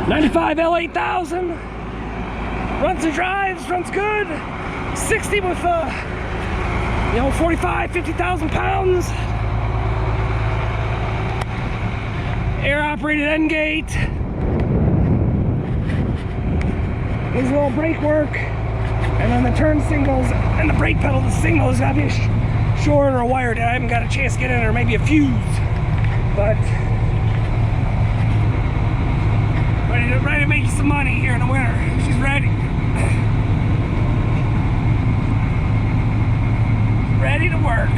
95 L8000. Runs and drives, runs good. 60 with, 45, 50,000 pounds. Air operated end gate. Needs a little brake work. And then the turn signals and the brake pedal, the signal has got to be short or wired. I haven't got a chance to get in there, maybe a fuse. But ready to make you some money here in the winter. She's ready. Ready to work.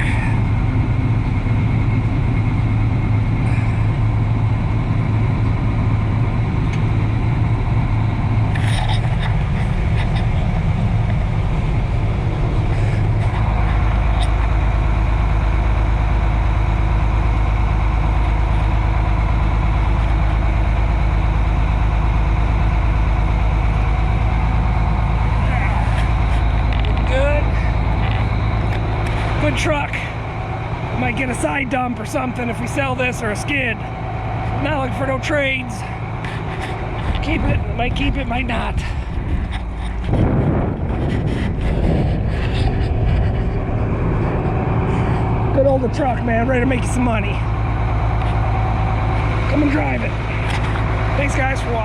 Good truck. Might get a side dump or something if we sell this, or a skid. Not looking for no trades. Keep it, might keep it, might not. Good old truck, man, ready to make you some money. Come and drive it. Thanks guys for watching.